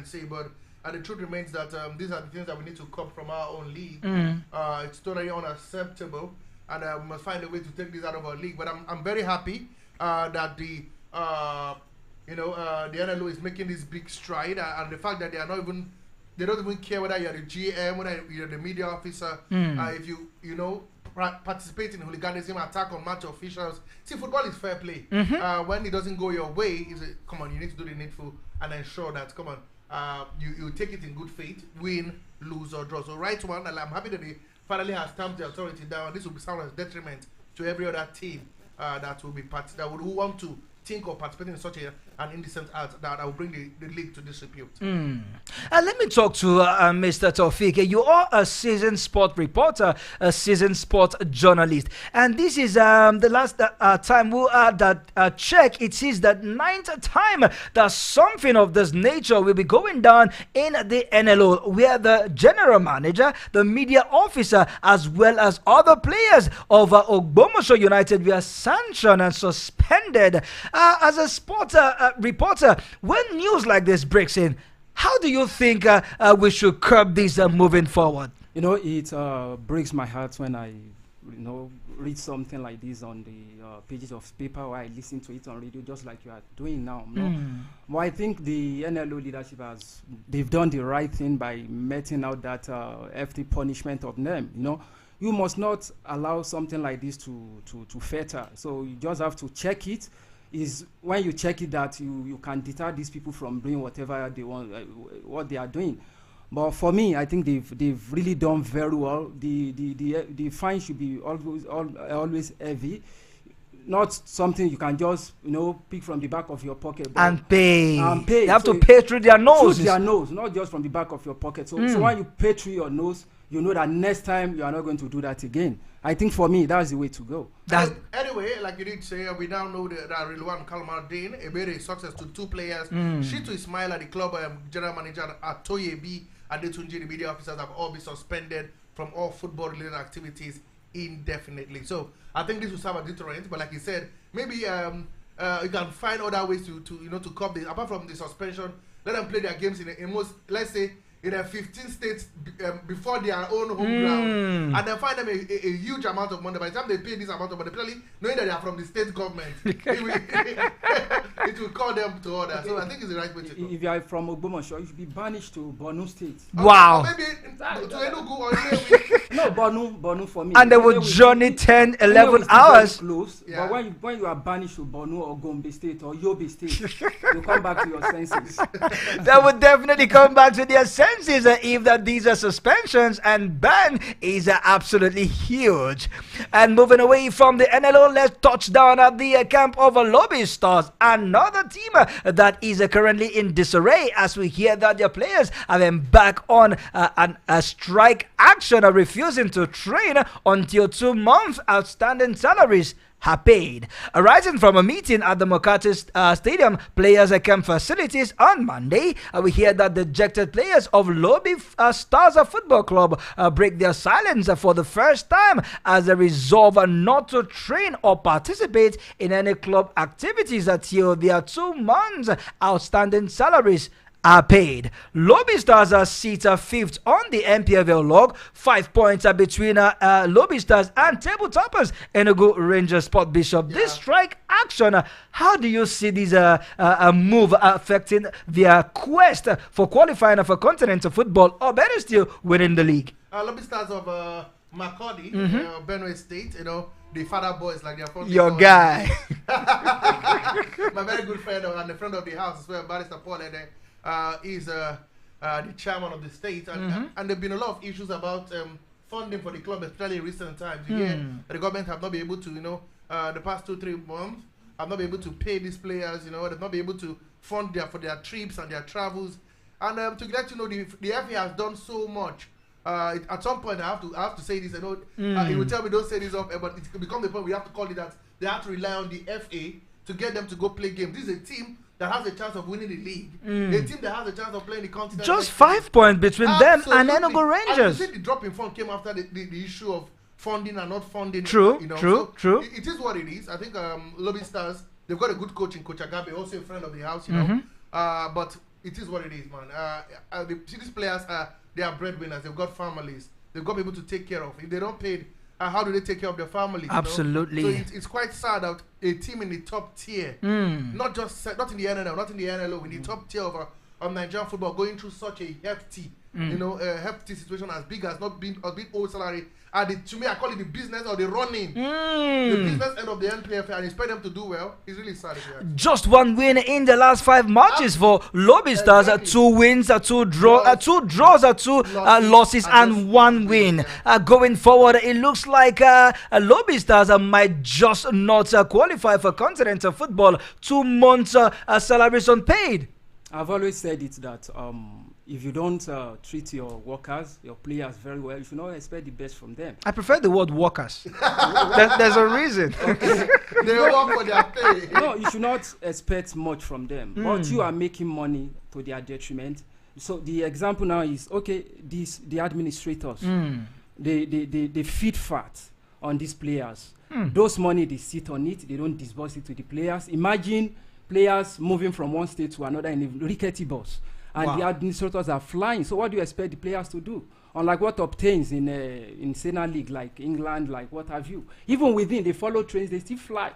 say, but the truth remains that these are the things that we need to cop from our own league. It's totally unacceptable, and we must find a way to take this out of our league. But I'm very happy that the NLO is making this big stride, and the fact that they don't even care whether you're the GM, whether you're the media officer, if you participate in hooliganism, attack on match officials. See, football is fair play. When it doesn't go your way, come on, you need to do the needful and ensure that, come on, you take it in good faith, win, lose or draw. So right one, and I'm happy that they finally has stamped the authority down. This will be sound as detriment to every other team that will be who want to think of participating in such an indecent act that will bring the league to disrepute. And let me talk to Mr. Taufik. You are a seasoned sport reporter, a seasoned sport journalist, and this is the last time we had that check. It is the 9th time that something of this nature will be going down in the NLO, where the general manager, the media officer, as well as other players of Ogbomoso United were sanctioned and suspended. As a sport reporter, when news like this breaks in, how do you think we should curb this moving forward? It breaks my heart when I, read something like this on the pages of paper, or I listen to it on radio, just like you are doing now. But I think the NLO leadership they've done the right thing by meting out that hefty punishment of them. You must not allow something like this to fetter. So you just have to check it. Is when you check it that you can deter these people from doing whatever they want, what they are doing. But for me, I think they've really done very well. The fine should be always heavy, not something you can just pick from the back of your pocket and pay. They have so to pay through their nose. Through their nose, not just from the back of your pocket. So when you pay through your nose, you know that next time you are not going to do that again. I think for me, that's the way to go. Anyway, like you did say, we now know that Rilwan Kalmardin, a very success to 2 players. Shitu Ismail, the club general manager, Atoyebi, and the Tunji, the media officers, have all been suspended from all football-related activities indefinitely. So I think this will serve a deterrent. But like you said, maybe you can find other ways to curb this. Apart from the suspension, let them play their games in most, let's say, in 15 states before their own home ground, and then find them a huge amount of money. By the time they pay this amount of money, clearly knowing that they are from the state government, it will call them to order. So I think it's the right way to go. If you are from Ogbomoso, you should be banished to Borno State. Wow. Or maybe to Enugu or Ilewi. No, Borno for me. And they would journey 10, 11 hours. Close, yeah. But when you are banished to Borno or Gombe State or Yobe State, you come back to your senses. They would definitely come back to their senses if these are suspensions, and ban is absolutely huge. And moving away from the NLO, let's touch down at the camp of Lobby Stars, another team that is currently in disarray, as we hear that their players have been back on a strike action, refusing to train until 2 months outstanding salaries are paid. Arising from a meeting at the Mokate Stadium Players Camp facilities on Monday, we hear that dejected players of Lobby Stars Football Club break their silence for the first time as they resolve not to train or participate in any club activities until their 2 months outstanding salaries are paid. Lobby Stars are seated 5th on the MPFL log. 5 points are between Lobby Stars and table toppers Enugu Rangers Sport Bishop. This strike action, how do you see this move affecting their quest for qualifying for continental football, or better still, winning the league? Lobby Stars of Makurdi, Benue State, the father boys, like their front. Your guy. My very good friend and the friend of the house as well, Barrister Paul Ede. Is the chairman of the state, and there have been a lot of issues about funding for the club, especially in recent times. The government have not been able to, the past 2-3 months, have not been able to pay these players. They've not been able to fund for their trips and their travels. And to let you know, the FA has done so much. At some point, I have to say this. He will tell me don't say this up, but it's become the point we have to call it that they have to rely on the FA to get them to go play games. This is a team that has a chance of winning the league. A team that has a chance of playing the continent. Just 5 points between them and Enugu Rangers. And you see the drop in fund came after the issue of funding and not funding. True. It is what it is. I think Lobby Stars, they've got a good coach in Coach Agabe, also a friend of the house, But it is what it is, man. These players they are breadwinners. They've got families. They've got people to take care of. If they don't pay, how do they take care of their families? Absolutely. You know? So it's quite sad that a team in the top tier, not in the NNL, not in the NLO, in the top tier of Nigerian football, going through such a hefty, hefty situation as big as not being a big old salary. And to me, I call it the business or the running, the business end of the NPFL, and expect them to do well. It's really sad. Just one win in the last 5 matches for Lobby Stars. Exactly. 2 wins, 2 draws, 2 losses, and 1 win. Going forward, it looks like Lobby Stars might just not qualify for continental football. 2 months salaries unpaid. I've always said it that if you don't treat your workers, your players very well, you should not expect the best from them. I prefer the word workers. There's a reason. They work for their pay. No, you should not expect much from them. But you are making money to their detriment. So the example now is, okay, the administrators, they feed fat on these players. Those money, they sit on it. They don't disburse it to the players. Imagine players moving from one state to another in a rickety bus. And the administrators are flying. So what do you expect the players to do? Unlike what obtains in Sena League, like England, like what have you. Even within, they follow trains, they still fly.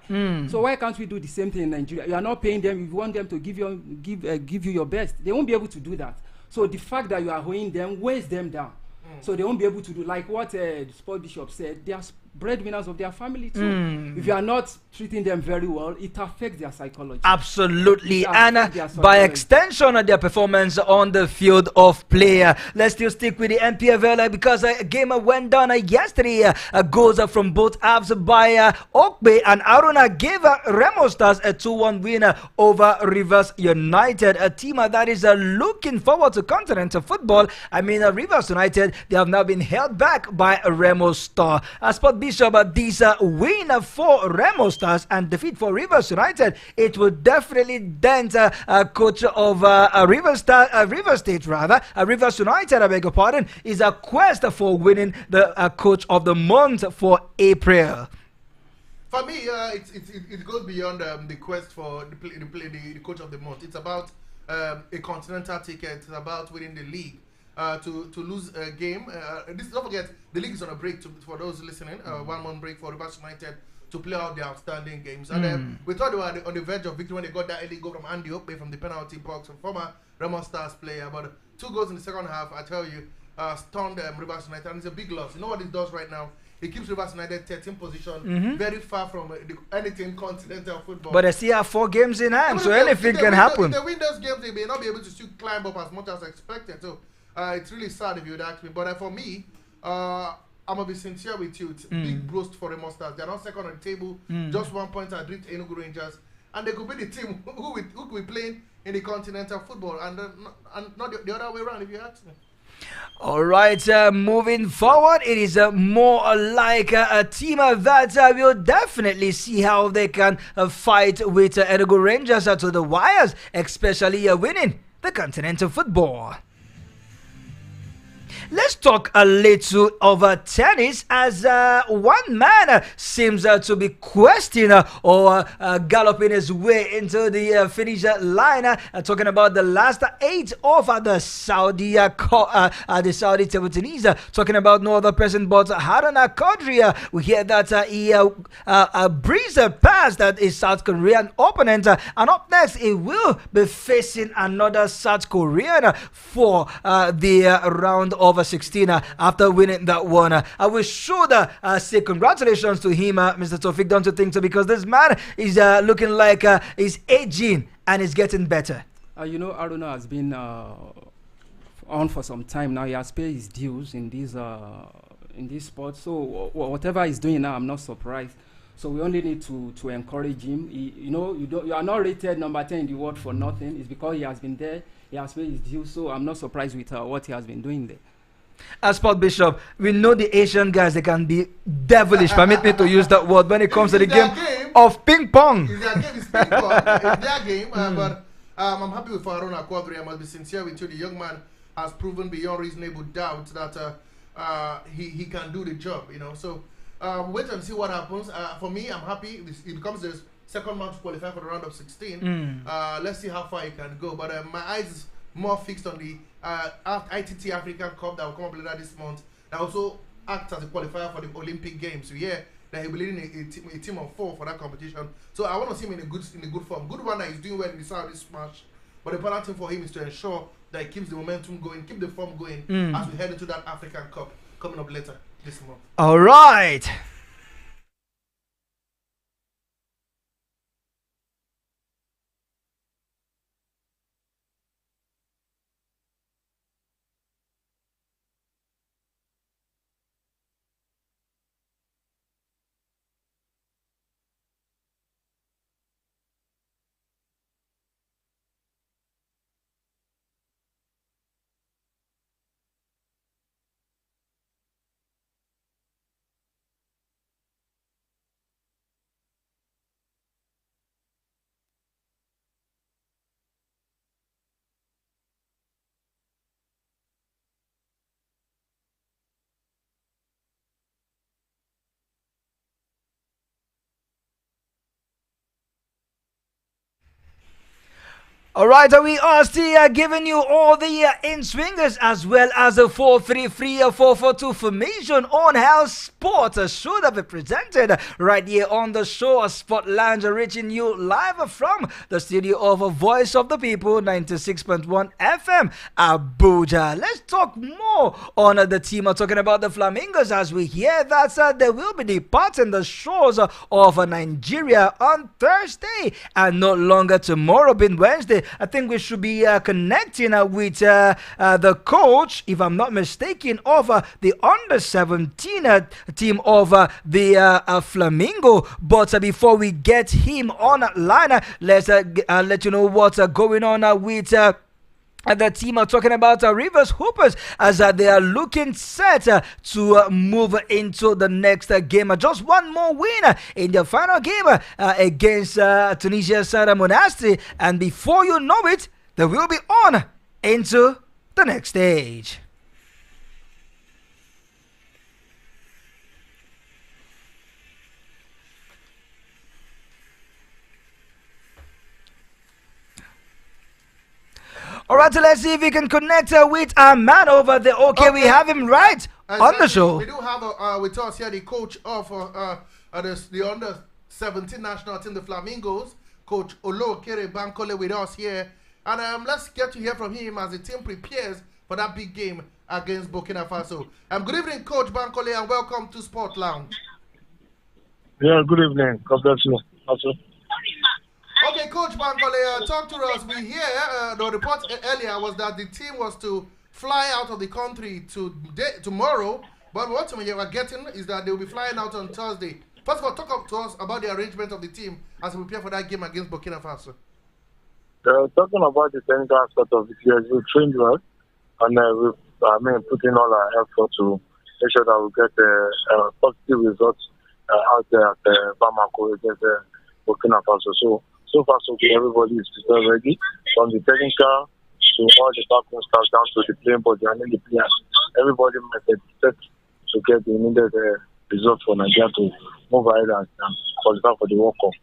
So why can't we do the same thing in Nigeria? You are not paying them. You want them to give you your best. They won't be able to do that. So the fact that you are owing them weighs them down. So they won't be able to do, like what the sport bishop said, they are breadwinners of their family too. If you are not treating them very well, it affects their psychology. Absolutely. And by extension of their performance on the field of play. Let's still stick with the NPFL because a game went down yesterday. Goals from both halves by Okbe and Aruna gave Remo Stars a 2-1 win over Rivers United, a team that is looking forward to continental football. I mean, Rivers United, they have now been held back by Remo Star. Sport Bishop, this win for Remo Stars and defeat for Rivers United, it would definitely dent coach of Rivers State, Rivers United, I beg your pardon, is a quest for winning the coach of the month for April. For me, it goes beyond the quest for the coach of the month. It's about a continental ticket. It's about winning the league. To lose a game. Don't forget, the league is on a break for those listening. 1 month break for Rivers United to play out their outstanding games. And we thought they were on the verge of victory when they got that early goal from Andy Okbe from the penalty box, from former Remo Stars player. But 2 goals in the second half, I tell you, stunned Rivers United. And it's a big loss. You know what it does right now? It keeps Rivers United 13th position, very far from anything continental football. But they still have 4 games in hand, so anything can happen. If they win those games, they may not be able to still climb up as much as expected. So it's really sad if you would ask me. But for me, I'm going to be sincere with you. It's big boost for Remo Stars. They're not second on the table. Just 1 point adrift Enugu Rangers. And they could be the team who could be playing in the continental football. And not the other way around, if you ask me. All right, moving forward, it is more like a team that will definitely see how they can fight with Enugu Rangers to the wires, especially winning the continental football. Let's talk a little of tennis as one man seems to be questioning or galloping his way into the finish line. Talking about the last 8 of the Saudi table tennis. Talking about no other person but Harun Qadri. We hear that he breezed past his South Korean opponent, and up next he will be facing another South Korean for the round of 16 after winning that one. I will should say congratulations to him, Mr. Tofik, don't you think so? Because this man is looking like he's aging and is getting better. You know, Aruna has been on for some time now. He has paid his dues in this sport. So whatever he's doing now, I'm not surprised. So we only need to encourage him. You are not rated number 10 in the world for nothing. It's because he has been there. He has paid his dues. So I'm not surprised with what he has been doing there. As Sport Bishop, we know the Asian guys, they can be devilish, permit me to use that word, when it comes to the game of ping pong. It's their game, it's ping pong. It's their game, but I'm happy with Harun Qadri. I must be sincere with you. The young man has proven beyond reasonable doubt that he can do the job, So wait and see what happens. For me, I'm happy. It becomes the second man to qualify for the round of 16. Let's see how far he can go. But my eyes more fixed on the ITT African Cup that will come up later this month. That also acts as a qualifier for the Olympic Games. So yeah, that he'll be leading a team of 4 for that competition. So I want to see him in a good form. Good one that he's doing well in the Saudi Smash. But the important thing for him is to ensure that he keeps the momentum going, keep the form going as we head into that African Cup coming up later this month. All right. All right, we are still giving you all the in-swingers as well as a 4-3-3 or 4-4-2 formation on how sport should have been presented right here on the show. Sport Lounge reaching you live from the studio of a Voice of the People, 96.1 FM, Abuja. Let's talk more on the team. Talking about the Flamingos as we hear that they will be departing the shores of Nigeria on Thursday and no longer tomorrow, being Wednesday. I think we should be connecting with the coach, if I'm not mistaken, of the under-17 team of the Flamingo. But before we get him online, let's let you know what's going on with the team are talking about Rivers Hoopers as they are looking set to move into the next game. Just one more win in the final game against Tunisia's Monastir, and before you know it, they will be on into the next stage. All right, so let's see if we can connect with our man over there. Okay, we have him right on the show. We do have with us here the coach of the under-17 national team, the Flamingos, Coach Olokere Bankole, with us here. And let's get to hear from him as the team prepares for that big game against Burkina Faso. Good evening, Coach Bankole, and welcome to Sport Lounge. Yeah, good evening. God bless you. Also. Okay, Coach Bankole, talk to us. We hear the report earlier was that the team was to fly out of the country tomorrow, but what we are getting is that they will be flying out on Thursday. First of all, talk up to us about the arrangement of the team as we prepare for that game against Burkina Faso. Talking about the technical aspect of it, yes, we trained well, and we've put in all our effort to make sure that we get positive results out there at Bamako against Burkina Faso. So far, so good. Everybody is ready, from the technical to all the backroom staff down to the playing body and then the players. Everybody must expect to get the needed result for Nigeria to move ahead and qualify for the World Cup.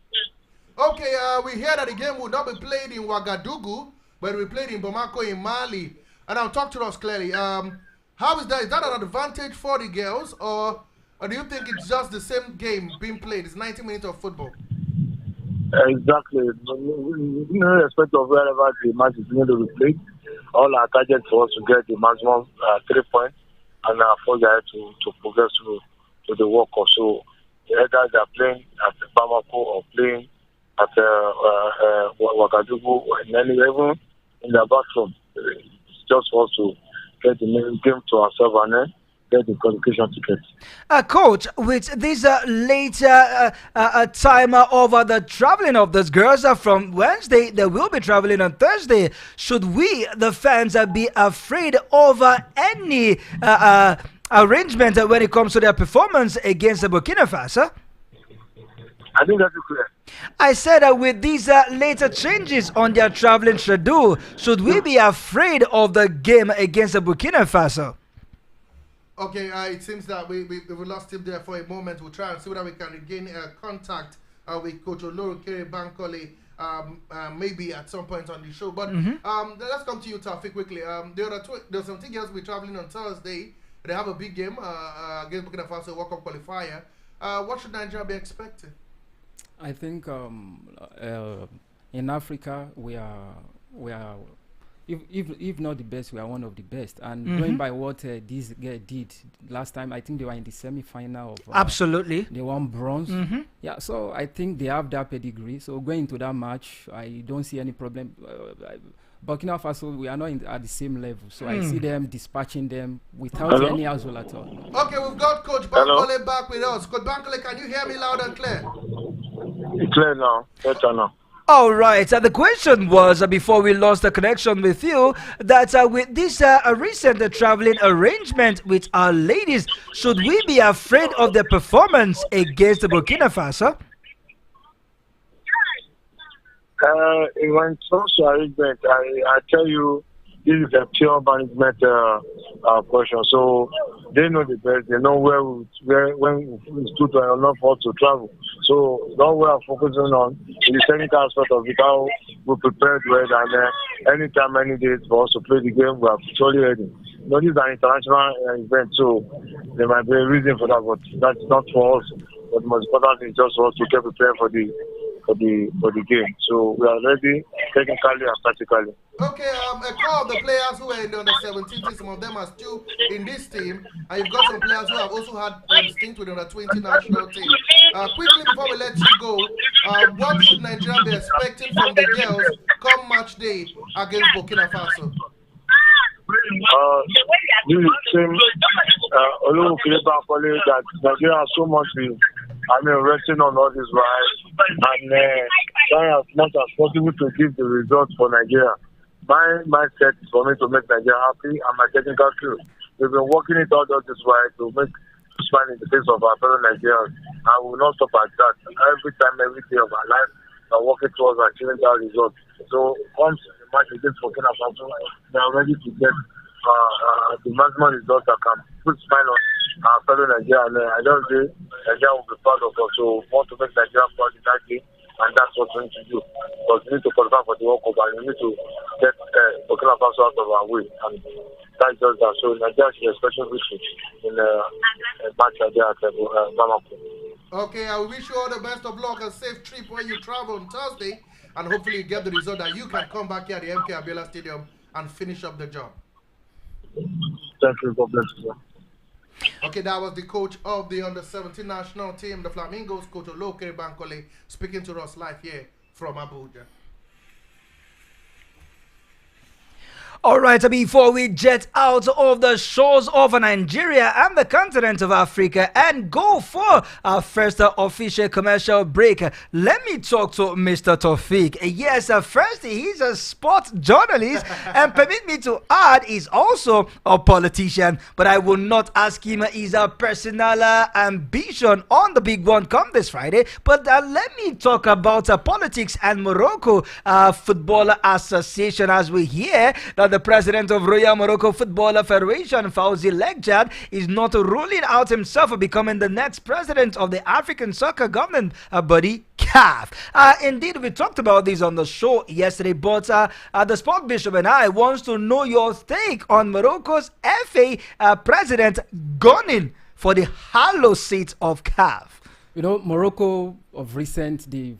Okay, we hear that the game will not be played in Ouagadougou, but we played in Bamako in Mali. And now talk to us clearly. How is that? Is that an advantage for the girls, or do you think it's just the same game being played? It's 90 minutes of football. Exactly. No respect of wherever the match is going to be played. All our target for us to get the maximum 3 points and for guys to progress to the World Cup. So either they are playing at Bamako or playing at Ouagadougou, and then even in the bathroom, it's just for us to get the main game to ourselves and then get the qualification ticket. Coach, with this later time over the traveling of those girls from Wednesday, they will be traveling on Thursday. Should we, the fans, be afraid of any arrangement when it comes to their performance against the Burkina Faso? I think that's clear. I said with these later changes on their traveling schedule, should we be afraid of the game against the Burkina Faso? Okay, it seems that we lost him there for a moment. We'll try and see whether we can regain contact with Coach Olorokere Bankole maybe at some point on the show. But let's come to you, Taufik, quickly. There are 17 girls will be traveling on Thursday. They have a big game against Burkina Faso World Cup qualifier. What should Nigeria be expecting? I think in Africa we are if not the best, we are one of the best. And going by what this girl did last time, I think they were in the semi-final of absolutely, they won bronze. Yeah, so I think they have that pedigree. So going into that match, I don't see any problem. Burkina Faso, we are not at the same level, so I see them dispatching them without any hassle at all. Okay, we've got Coach Bankole back with us. Coach Bankole, can you hear me loud and clear? It's clear now. Better now. All right. The question was, before we lost the connection with you, that with this recent traveling arrangement with our ladies, should we be afraid of the performance against Burkina Faso? When it comes to arrangement, I tell you, this is a pure management question. So they know the best. They know when it's good or not for us to travel. So now we are focusing on the technical aspect of it, how we prepared well, and anytime, any days for us to play the game, we are fully ready. But this is an international event, so there might be a reason for that, but that's not for us. But the most important thing is just for us to get prepared for the game. So we are ready technically and tactically. Okay, a call of the players who were in the under 17 team, some of them are still in this team, and you've got some players who have also had stint with the under 20 national team. Quickly before we let you go, what should Nigeria be expecting from the girls come match day against Burkina Faso? This is the same that Nigeria has so much resting on all this right and trying as much as possible to give the results for Nigeria. My mindset is for me to make Nigeria happy and my technical crew. We've been working it out all this way to make smile in the face of our fellow Nigerians, and we will not stop at that. Every time, every day of our life, we're working towards achieving that result. So once the match against Burkina Faso, they are ready to get the maximum result that can put smile on our fellow Nigerians. I don't say Nigeria will be proud of us, so we want to make Nigeria proud in that game, and that's what we need to do. Because we need to qualify for the World Cup, and we need to get Burkina Faso out of our way. And that's just that. So Nigeria should especially visit in a match like that at Bamako. Okay, I wish you all the best of luck, a safe trip when you travel on Thursday, and hopefully you get the result that you can come back here at the MK Abiola Stadium and finish up the job. Thank you. God bless you. Okay, that was the coach of the under-17 national team, the Flamingos, Coach Olokere Bankole, speaking to us live here from Abuja. All right, before we jet out of the shores of Nigeria and the continent of Africa and go for our first official commercial break, let me talk to Mr. Taufik. Yes, first, he's a sports journalist, and permit me to add, he's also a politician, but I will not ask him his personal ambition on the big one come this Friday, but let me talk about politics and Morocco Football Association, as we hear that the president of Royal Morocco Football Federation, Fawzi Legjad, is not ruling out himself for becoming the next president of the African Soccer Governing Body, CAF. Indeed, we talked about this on the show yesterday, but the Sport Bishop and I wants to know your take on Morocco's FA president gunning for the hollow seat of CAF. You know, Morocco of recent, you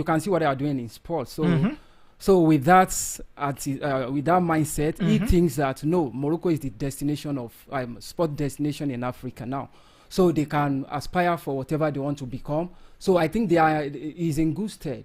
can see what they are doing in sports. So. So with that mindset, he thinks that no, Morocco is the destination of sport destination in Africa now. So they can aspire for whatever they want to become. So I think is in good stead.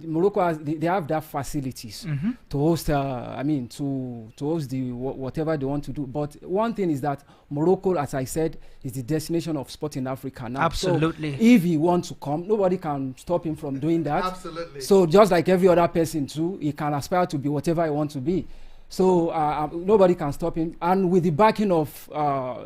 Morocco they have that facilities to host. To host whatever they want to do. But one thing is that Morocco, as I said, is the destination of sport in Africa now. Absolutely. So if he wants to come, nobody can stop him from doing that. Absolutely. So just like every other person too, he can aspire to be whatever he wants to be. So nobody can stop him. And with the backing of,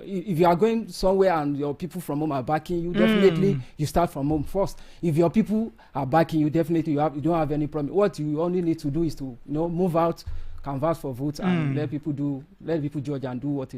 if you are going somewhere and your people from home are backing you, definitely you start from home first. If your people are backing you, definitely you don't have any problem. What you only need to do is to move out, canvass for votes and let people judge and do what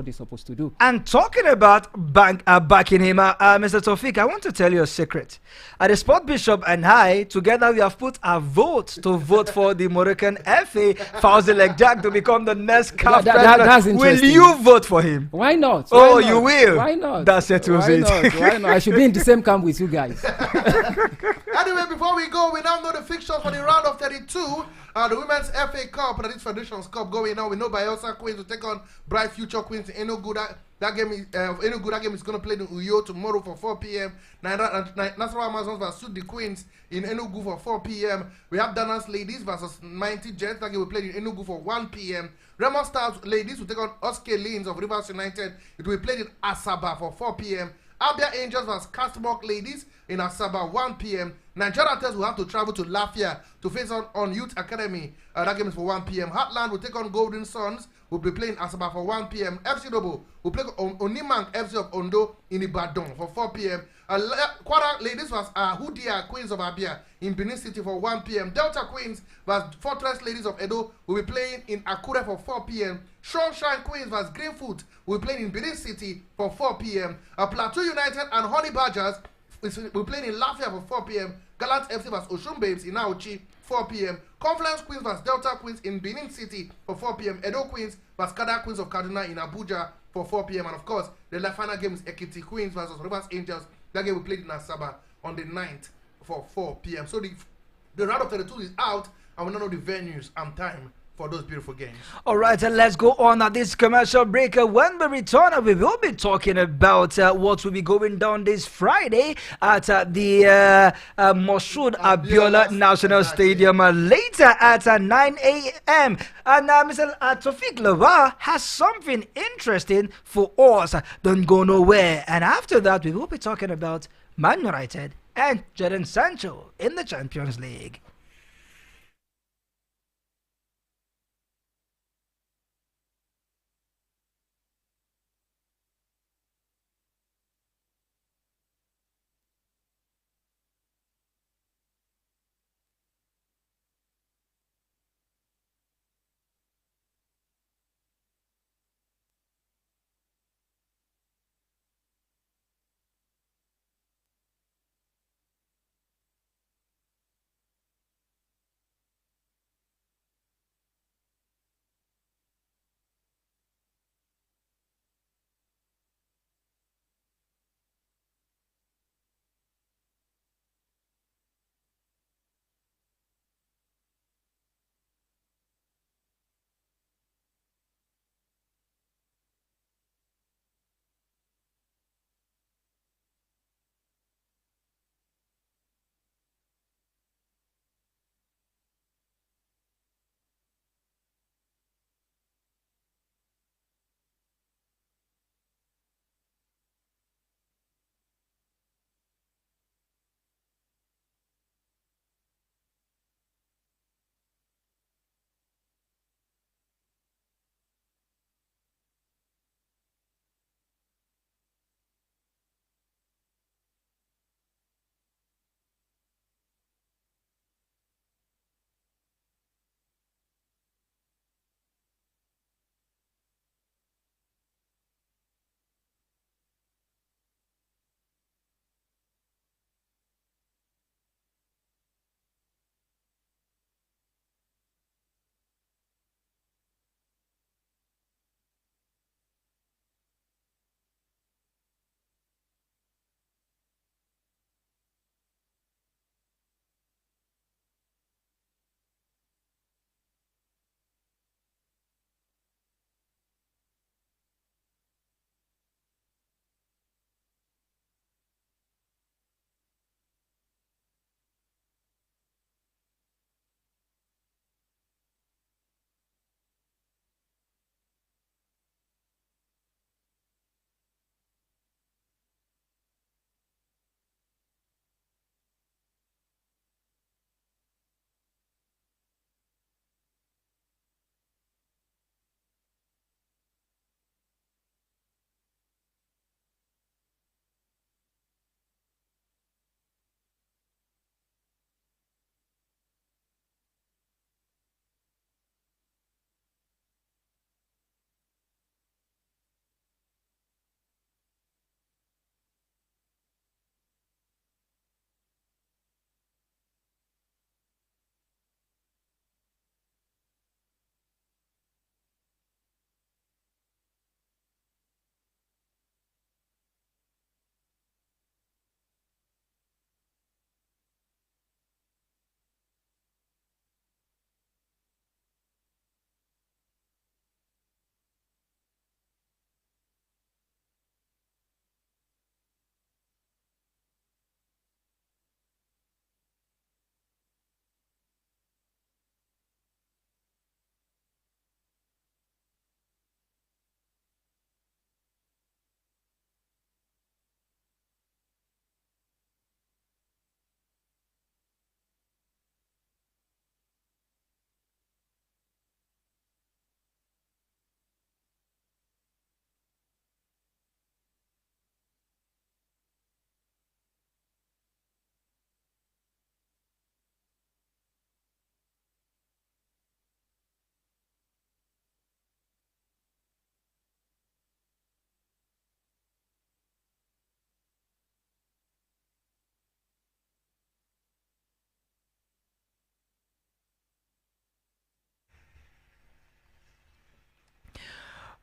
they're supposed to do. And talking about backing him, Mr. Tofik, I want to tell you a secret. The Sport Bishop and I, together, we have put a vote to vote for the Moroccan FA, Fawzi Jack, to become the next CAF president. That's Will interesting. you vote for him? Why not? Oh, Why not? you will? Why not? That settles Why it. not? Why not? I should be in the same camp with you guys. Anyway, before we go, we now know the fixtures for the round of 32. The Women's FA Cup, that is Federations Cup going on. We know Bayelsa Queens will take on Bright Future Queens in Enugu. That game is going to play in Uyo tomorrow for 4 p.m. Nasarawa Amazons versus the Queens in Enugu for 4 p.m. We have Danas Ladies versus 90 Jets. That game will play in Enugu for 1 p.m. Remo Stars Ladies will take on Oske Lanes of Rivers United. It will be played in Asaba for 4 p.m. Abia Angels vs Castmark Ladies in Asaba 1 p.m. Nigeria Test will have to travel to Lafia to face on Youth Academy. That game is for 1 p.m. Heartland will take on Golden Suns. Will be playing Asaba for 1 p.m. FC Dobo will play Onimang FC of Ondo in Ibadan for 4 p.m. Kwara Ladies vs Hudia Queens of Abia in Benin City for 1 p.m. Delta Queens vs Fortress Ladies of Edo will be playing in Akure for 4 p.m. Sunshine Queens vs Greenfoot will be playing in Benin City for 4 p.m. Plateau United and Honey Badgers will be playing in Lafia for 4 p.m. Gallant FC vs Oshun Babes in Auchi 4 p.m. Confluence Queens vs Delta Queens in Benin City for 4 p.m. Edo Queens vs Kada Queens of Kaduna in Abuja for 4 p.m. And of course, the final game is Ekiti Queens versus Rivers Angels. That game we played in Asaba on the 9th for 4 p.m. So the round of 32 is out, and we don't know the venues and time for those beautiful games. All right, and let's go on at this commercial break. When we return, we will be talking about what will be going down this Friday at the Moshood Abiola National Stadium later at 9 a.m. And Mr. Tofik Lawa has something interesting for us. Don't go nowhere. And after that, we will be talking about Man United and Jadon Sancho in the Champions League.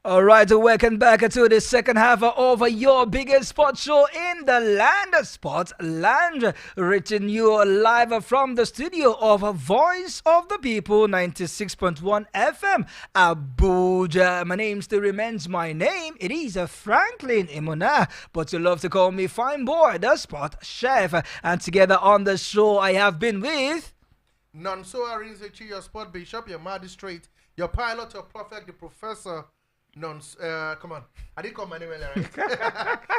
All right, welcome back to the second half of your biggest sports show in the land, Sports Lounge, reaching you live from the studio of Voice of the People, 96.1 FM, Abuja. My name still remains my name. It is Franklin Imona, but you love to call me Fine Boy, the Sport Chef. And together on the show, I have been with Nonso Arinzechi, your sport bishop, your magistrate, your pilot, your prophet, the professor. Come on. I didn't call my name earlier, right?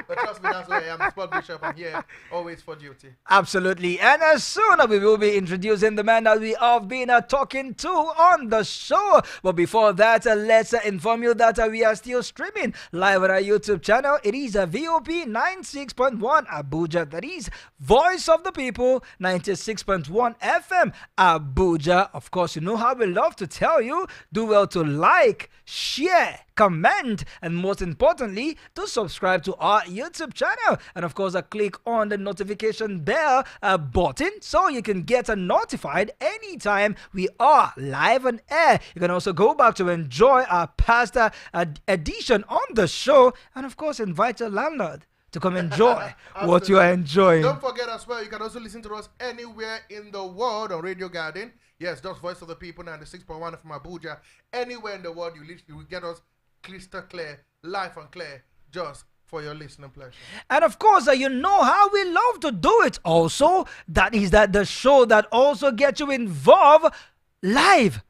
But trust me, that's why I am the sport bishop. I'm here always for duty. Absolutely. And as soon as we will be introducing the man that we have been talking to on the show. But before that, let's inform you that we are still streaming live on our YouTube channel. It is VOP 96.1 Abuja. That is Voice of the People 96.1 FM Abuja. Of course, you know how we love to tell you. Do well to like, share, comment, and most importantly, to subscribe to our YouTube channel. And of course, click on the notification bell button so you can get notified anytime we are live on air. You can also go back to enjoy our past edition on the show, and of course, invite your landlord to come enjoy what you are enjoying. Don't forget as well, you can also listen to us anywhere in the world on Radio Garden. Yes, just Voice of the People, 96.1 from Abuja. Anywhere in the world you will get us crystal clear, live and clear, just for your listening pleasure. And of course, you know how we love to do it also. That is the show that also gets you involved live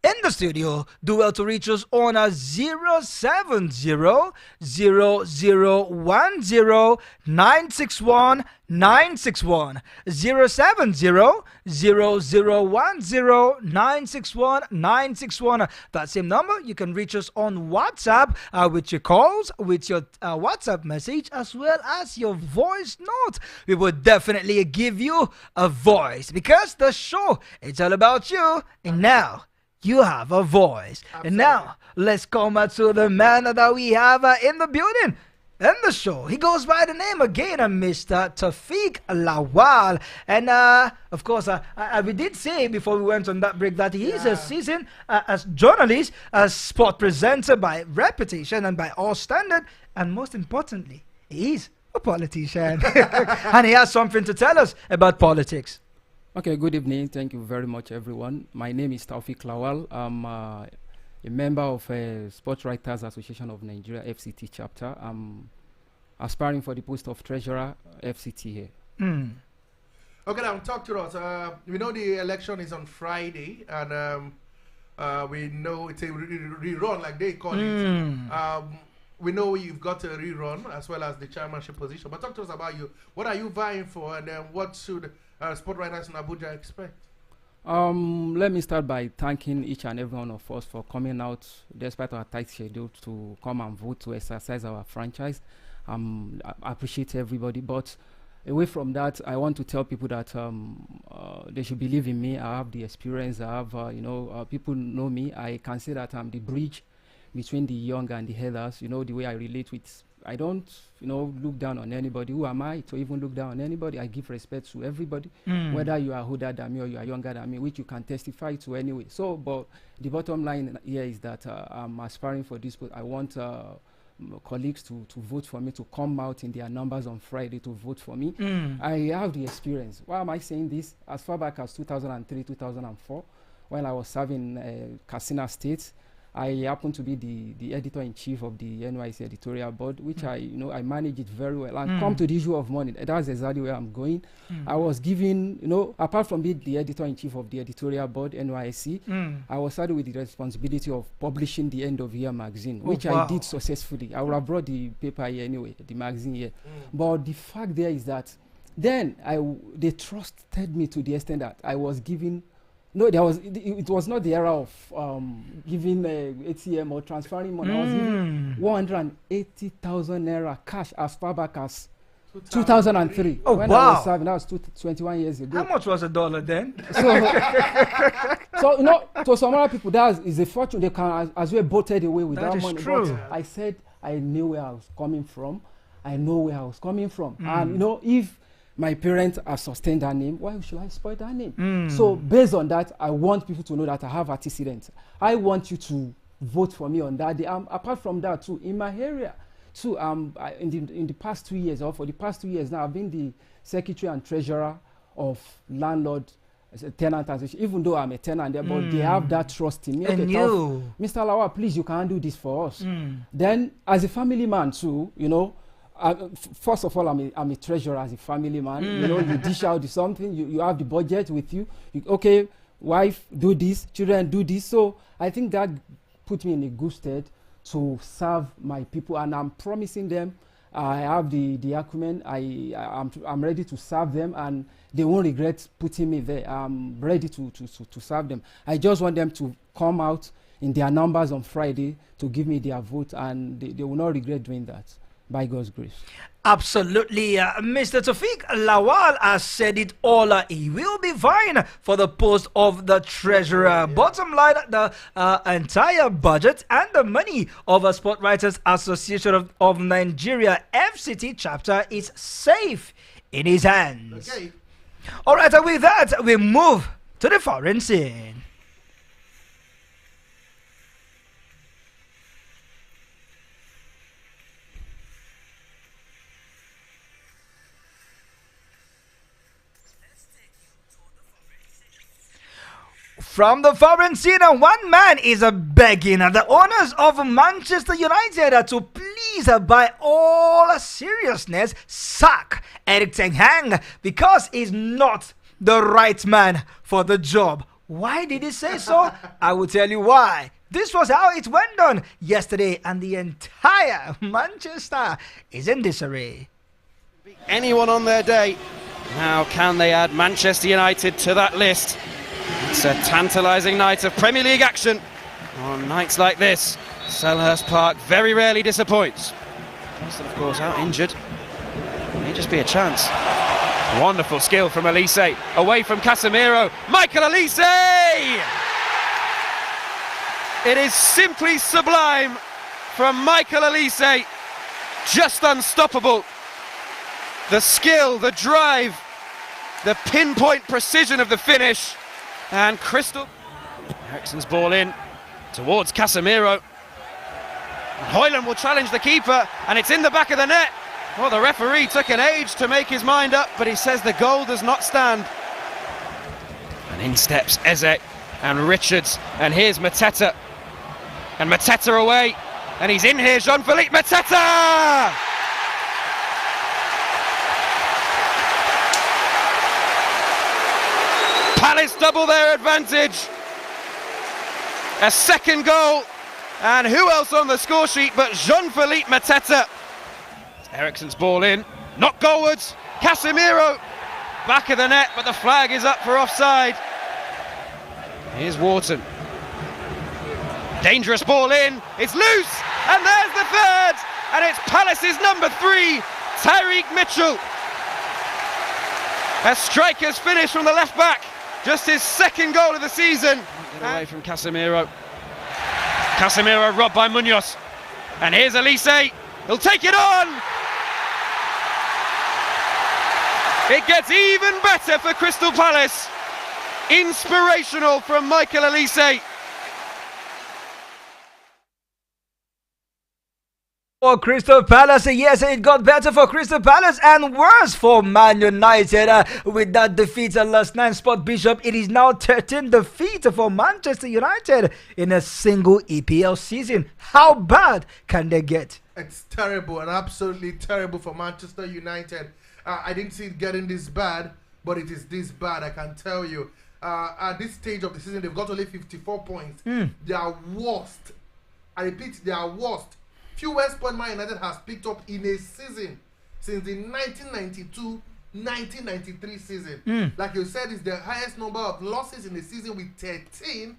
in the studio. Do well to reach us on a 070-0010-961 961 070-0010-961 That same number, you can reach us on WhatsApp with your calls, with your WhatsApp message, as well as your voice note. We will definitely give you a voice because the show, it's all about you. And now, you have a voice. Absolutely. And now, let's come to the man that we have in the building. In the show, he goes by the name again, Mr. Tafiq Lawal. And of course, we did say before we went on that break that he is a seasoned as journalist, as sport presenter by reputation and by all standard, and most importantly, he is a politician. And he has something to tell us about politics. Okay, good evening. Thank you very much, everyone. My name is Tafiq Lawal. I'm a member of Sports Writers Association of Nigeria, FCT chapter. I'm aspiring for the post of treasurer, FCT here. Okay, now talk to us. We know the election is on Friday, and we know it's a rerun, like they call it. We know you've got a rerun as well as the chairmanship position. But talk to us about you. What are you vying for, and what should sport writers in Abuja expect? Let me start by thanking each and every one of us for coming out despite our tight schedule to come and vote to exercise our franchise. I appreciate everybody, but away from that, I want to tell people that they should believe in me. I have the experience. I have, people know me. I can say that I'm the bridge between the young and the elders. You know, the way I relate with. I don't, look down on anybody. Who am I to even look down on anybody? I give respect to everybody, whether you are older than me or you are younger than me, which you can testify to anyway. So, but the bottom line here is that I'm aspiring for this. But I want colleagues to vote for me, to come out in their numbers on Friday to vote for me. I have the experience. Why am I saying this? As far back as 2003, 2004, when I was serving Katsina State, I happen to be the editor-in-chief of the NYC editorial board, which I manage it very well. And come to the issue of money, that's exactly where I'm going. I was given, apart from being the editor-in-chief of the editorial board, NYC, I was started with the responsibility of publishing the end-of-year magazine, which I did successfully. I would have brought the paper here anyway, the magazine here. But the fact there is that then they trusted me to the extent that I was given. No, it was not the era of giving ATM or transferring money. I was given 180,000 naira cash as far back as 2003. Oh, when wow. I was serving, that was 21 years ago. How much was a dollar then? So to some other people, that is a fortune. They can as well voted away with that money. True. But I said I knew where I was coming from. I know where I was coming from. And, if my parents have sustained that name, why should I spoil that name? So based on that, I want people to know that I have antecedents. I want you to vote for me on that day. Apart from that, too, in my area, too, in the past 2 years, or for the past 2 years now, I've been the secretary and treasurer of landlord tenant association, even though I'm a tenant there, but they have that trust in me. Okay, Mr. Lawa, please, you can do this for us. Then, as a family man too, you know, first of all, I'm a treasurer as a family man. You know, you dish out something, you have the budget with you. Okay, wife, do this, children, do this. So I think that put me in a good stead to serve my people, and I'm promising them I have the acumen. I'm ready to serve them, and they won't regret putting me there. I'm ready to serve them. I just want them to come out in their numbers on Friday to give me their vote, and they will not regret doing that, by God's grace. Absolutely. Mr. Tawfiq Lawal has said it all. He will be vying for the post of the treasurer. Bottom line, the entire budget and the money of a Sport Writers Association of Nigeria FCT chapter is safe in his hands. Okay. All right, and with that, we move to the foreign scene. From the foreign scene, one man is begging the owners of Manchester United to please, by all seriousness, sack Erik ten Hag because he's not the right man for the job. Why did he say so? I will tell you why. This was how it went on yesterday, and the entire Manchester is in disarray. Anyone on their day. Now, can they add Manchester United to that list? It's a tantalising night of Premier League action. On nights like this, Selhurst Park very rarely disappoints. Preston, of course, out injured. May just be a chance. Wonderful skill from Elise. Away from Casemiro. Michael Elise! It is simply sublime from Michael Elise. Just unstoppable. The skill, the drive, the pinpoint precision of the finish. And Crystal. Eriksen's ball in towards Casemiro. Højlund will challenge the keeper, and it's in the back of the net. Well, the referee took an age to make his mind up, but he says the goal does not stand. And in steps Eze and Richards, and here's Mateta. And Mateta away, and he's in here, Jean-Philippe Mateta! Palace double their advantage. A second goal, and who else on the score sheet but Jean-Philippe Mateta? Eriksen's ball in, not goalwards. Casemiro, back of the net, but the flag is up for offside. Here's Wharton. Dangerous ball in, it's loose, and there's the third, and it's Palace's number 3, Tyreek Mitchell. A striker's finish from the left back. Just his second goal of the season. Get away from Casemiro. Casemiro robbed by Munoz. And here's Elise. He'll take it on. It gets even better for Crystal Palace. Inspirational from Michael Elise. For Crystal Palace, yes, it got better for Crystal Palace and worse for Man United. With that defeat last night, Sport Bishop, it is now 13 defeats for Manchester United in a single EPL season. How bad can they get? It's terrible and absolutely terrible for Manchester United. I didn't see it getting this bad, but it is this bad, I can tell you. At this stage of the season, they've got only 54 points. They are worst. I repeat, they are worst. Fewest point Man United has picked up in a season since the 1992-1993 season. Like you said, it's the highest number of losses in the season with 13.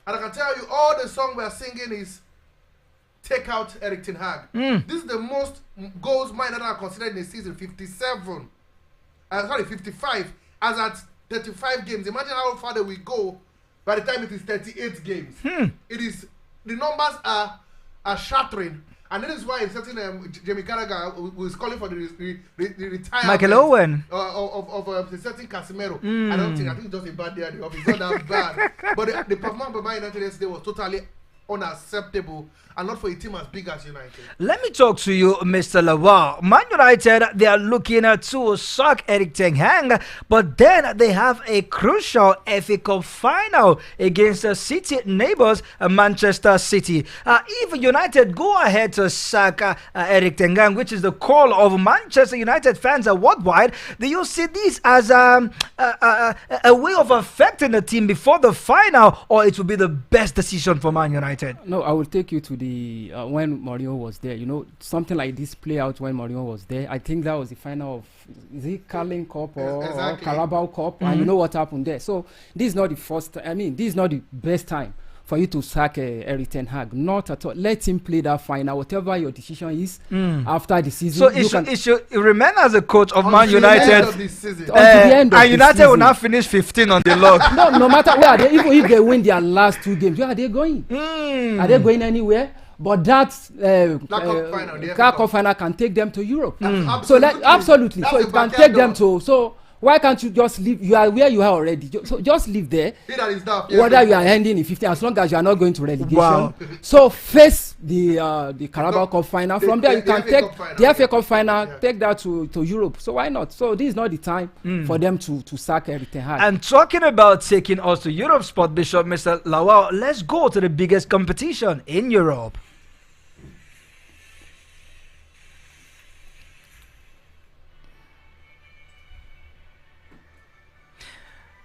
And I can tell you, all the song we are singing is take out Erik ten Hag. This is the most goals Man United are considered in a season, 55. As at 35 games. Imagine how far they will go by the time it is 38 games. It is, the numbers are shattering, and this is why it's certain Jamie Carragher who is calling for the retirement Michael Owen of a certain Casemiro. I think it's just a bad day at the office. It's not that bad, but the performance by Man United yesterday was totally unacceptable, and not for a team as big as United. Let me talk to you, Mr. Lawal. Man United, they are looking to sack Eric Ten Hag, but then they have a crucial FA Cup final against the City neighbours, Manchester City. If United go ahead to sack Eric Ten Hag, which is the call of Manchester United fans worldwide, do you see this as a way of affecting the team before the final, or it will be the best decision for Man United? No, I will take you to the when Mourinho was there. You know, something like this play out when Mourinho was there. I think that was the final of the Carling Cup or Carabao Cup, and you know what happened there. So this is not the first. I mean, this is not the best time for you to sack Eric Ten Hag. Not at all. Let him play that final, whatever your decision is after the season. So it should remain as a coach of Man United. And United will not finish 15 on the log. No matter where they, even if they win their last 2 games, where are they going? Are they going anywhere? But that cup final can take them to Europe. Absolutely. So it can take them to. So why can't you just leave? You are where you are already. So just leave there. Whether you are ending in 15, as long as you are not going to relegation. Wow. So face the Carabao Cup final. From there you can take the FA Cup final, take that to Europe. So why not? So this is not the time for them to sack Eric Ten Hag. And talking about taking us to Europe, Sport Bishop, Mr. Lawal, let's go to the biggest competition in Europe.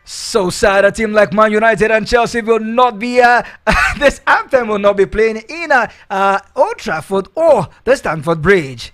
So sad, a team like Man United and Chelsea will not be, this anthem will not be playing in Old Trafford or the Stamford Bridge.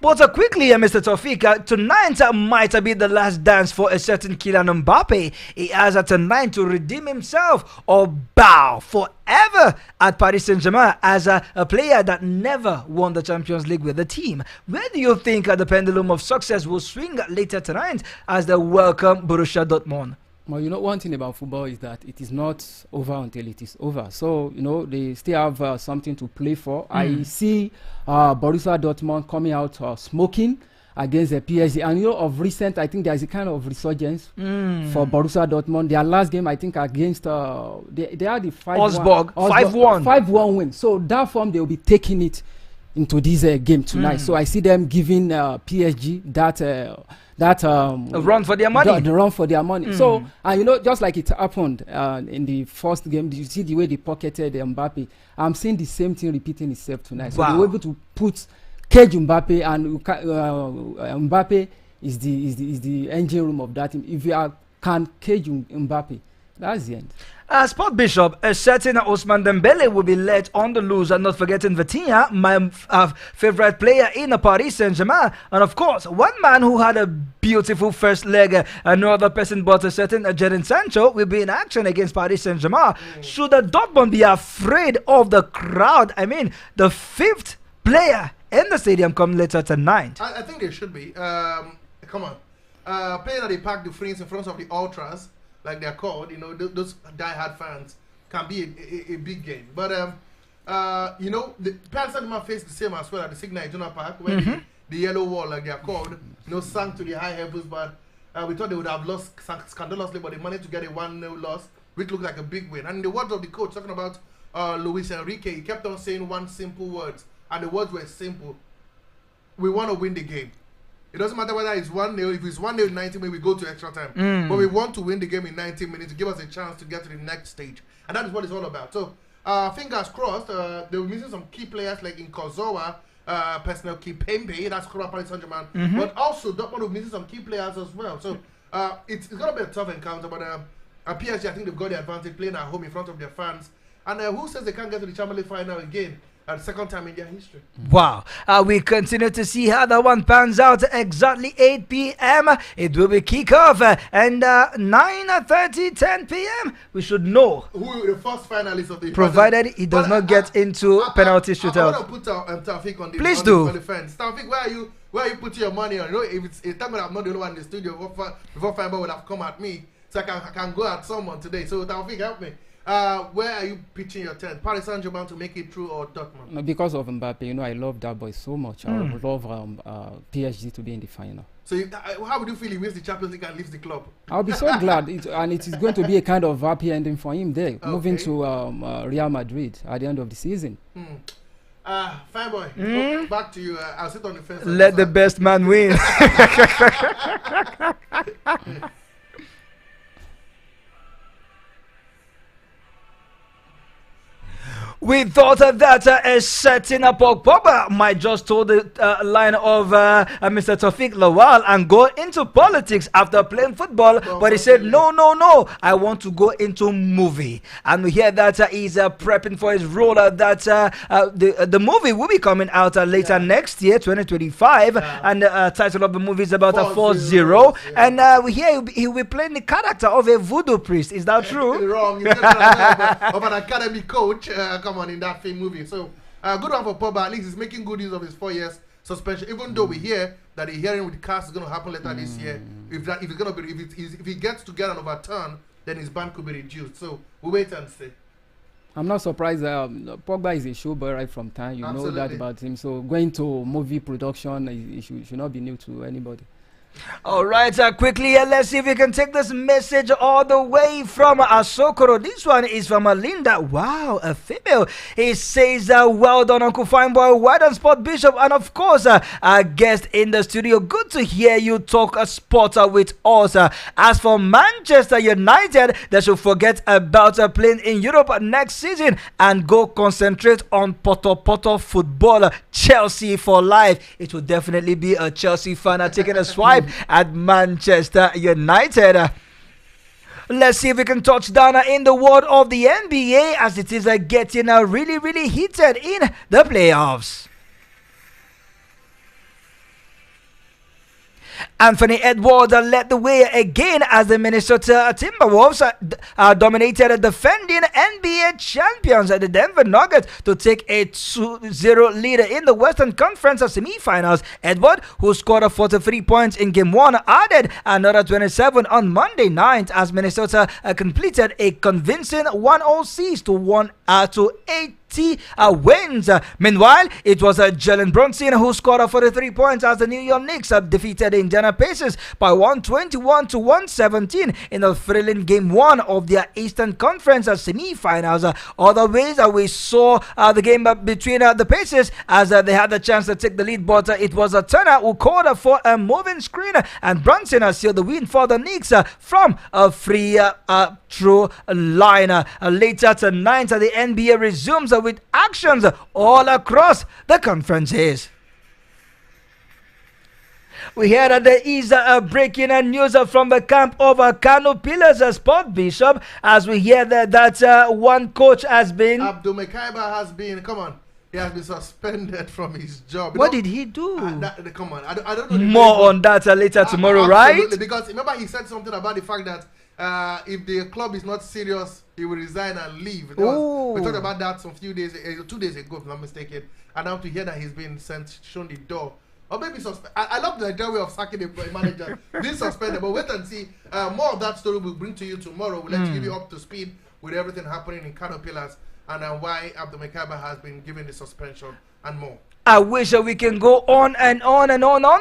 But quickly, Mr. Taufik, tonight might be the last dance for a certain Kylian Mbappe. He has tonight to redeem himself or bow forever at Paris Saint-Germain as a player that never won the Champions League with the team. Where do you think the pendulum of success will swing later tonight as they welcome Borussia Dortmund? Well, you know, one thing about football is that it is not over until it is over. So, you know, they still have something to play for. I see Borussia Dortmund coming out smoking against the PSG. And, you know, of recent, I think there's a kind of resurgence for Borussia Dortmund. Their last game, I think, against, they had the 5-1. 5-1 win. So, that form, they will be taking it into this game tonight. So, I see them giving PSG that run for their money. The run for their money. So, you know, just like it happened in the first game, did you see the way they pocketed Mbappe? I'm seeing the same thing repeating itself tonight. So they were able to put cage Mbappe, and Mbappe is the engine room of that team. If you can cage Mbappe, that's the end. Sport Bishop, a certain Ousmane Dembele will be let on the loose, and not forgetting Vitinha, my favorite player in Paris Saint-Germain. And of course, one man who had a beautiful first leg, no other person but a certain Jadon Sancho will be in action against Paris Saint-Germain. Should Dortmund be afraid of the crowd? I mean, the 5th player in the stadium come later tonight. I think they should be. Come on. Playing at the Parc de France in front of the Ultras, like they're called, you know, those die-hard fans, can be a big game. But, you know, the Paris Saint-Germain faced the same as well at the Signal Iduna Park, when the yellow wall, like they're called, you know, sank to the high heavens. But we thought they would have lost scandalously, but they managed to get a 1-0 loss, which looked like a big win. And in the words of the coach, talking about Luis Enrique, he kept on saying one simple words, and the words were simple: we want to win the game. It doesn't matter whether it's 1-0. If it's 1-0 in 90 minutes, we go to extra time. But we want to win the game in 90 minutes to give us a chance to get to the next stage. And that is what it's all about. So, fingers crossed. They were missing some key players like in Kozawa, personal key Pembe, that's Paris Saint-Germain. But also, Dortmund were missing some key players as well. So, it's going to be a tough encounter. But PSG, I think they've got the advantage playing at home in front of their fans. And who says they can't get to the Champions League final again? The second time in their history. Wow. We continue to see how that one pans out. Exactly 8 p.m. It will be kickoff. And 9:30, 10 p.m. we should know who the first finalist of the provided he does not get into penalty shootout. I want to put Taufik on the Please do. On the fence. Taufik, where are you putting your money on? You know, if it's a time when I'm not the only one in the studio, before Fiber would have come at me, so I can go at someone today. So Taufik, help me. where are you pitching your tent? Paris Saint-Germain to make it through or Dortmund? No, because of Mbappe, I love that boy so much. I would love PSG to be in the final. So how would you feel he wins the Champions League and leaves the club? I'll be so glad, and it is going to be a kind of happy ending for him there, moving to Real Madrid at the end of the season. Fine boy, back to you. I'll sit on the fence. Let the best man win. We thought that a certain Pogba might just toe the line of Mr. Taufik Lawal and go into politics after playing football, but he said, no, I want to go into movie. And we hear that he's prepping for his role, that the movie will be coming out later next year, 2025, and the title of the movie is about 4-0, and we hear he'll be playing the character of a voodoo priest. Is that true? Wrong. Of an academy coach. Come on, in that film movie. So good one for Pogba. At least he's making good use of his 4 years suspension. Even though we hear that the hearing with the cast is going to happen later this year. If he gets to get an overturn, then his ban could be reduced. So we'll wait and see. I'm not surprised. Pogba is a showboy right from time. You know that about him. So going to movie production, it should not be new to anybody. All right, quickly, let's see if we can take this message all the way from Asokoro. This one is from Linda. Wow, a female. He says, well done, Uncle Fine Boy, well done, Sport Bishop, and of course, our guest in the studio. Good to hear you talk sport with us. As for Manchester United, they should forget about playing in Europe next season and go concentrate on Poto football. Chelsea for life. It will definitely be a Chelsea fan taking a swipe at Manchester United. Let's see if we can touch down in the world of the NBA as it is getting really heated in the playoffs. Anthony Edwards led the way again as the Minnesota Timberwolves dominated the defending NBA champions, the Denver Nuggets, to take a 2-0 lead in the Western Conference semifinals. Edwards, who scored 43 points in Game 1, added another 27 on Monday night as Minnesota completed a convincing 106 to 80 wins. Meanwhile, it was Jalen Brunson who scored 43 points as the New York Knicks defeated the Indiana Pacers by 121 to 117 in a thrilling Game 1 of their Eastern Conference semifinals. Other ways we saw the game between the Pacers as they had the chance to take the lead, but it was Turner who called for a moving screen, and Brunson sealed the win for the Knicks from a free throw line. Later tonight, the NBA resumes with actions all across the conferences. We hear that there is breaking news from the camp of Kano Pillars Sport Bishop, as we hear that one coach has been... Abdul Mekaiba has been, he has been suspended from his job. What did he do? Come on, I don't know. More on that later tomorrow, right? Because remember he said something about the fact that if the club is not serious, he will resign and leave. We talked about that some 2 days ago, if I'm not mistaken. And now to hear that he's been shown the door. Or maybe suspended. I love the way of sacking a manager. Being suspended, but wait and see. More of that story we'll bring to you tomorrow. We'll let you give you up to speed with everything happening in Kano Pillars and why Abdul Mekaba has been given the suspension and more. I wish we can go on and on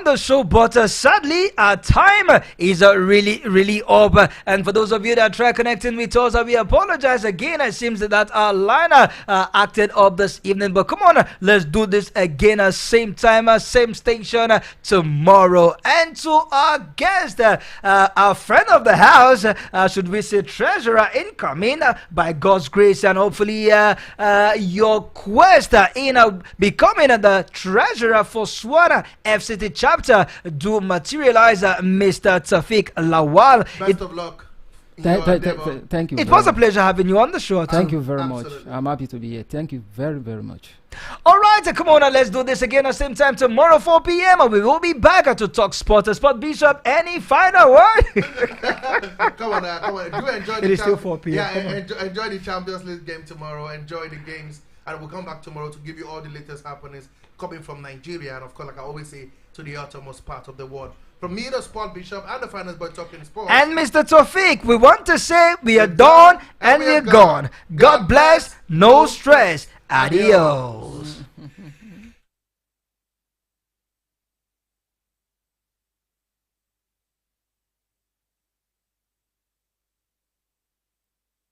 the show, but sadly our time is really up. And for those of you that try connecting with us, we apologize again. It seems that our line acted up this evening, but come on, let's do this again, same time, same station tomorrow. And to our guest, our friend of the house, should we say treasurer incoming, by God's grace, and hopefully your quest in becoming the treasurer for Swana FCT chapter do materialize, Mr. Taufik Lawal. Best of luck. Thank you. It was a pleasure having you on the show. Thank you very much. I'm happy to be here. Thank you very much. All right, come on, let's do this again at the same time tomorrow, 4 p.m. We will be back to talk sport. Sport Bishop, any final word? Come on. Do enjoy it is still 4 p.m. Yeah, enjoy the Champions League game tomorrow. Enjoy the games. And we'll come back tomorrow to give you all the latest happenings coming from Nigeria. And of course, like I always say, to the uttermost part of the world. From me, the Sport Bishop, and the Finance Boy Talking Sports. And Mr. Tofik, we want to say we are done and we are gone. God bless, no stress. Adios.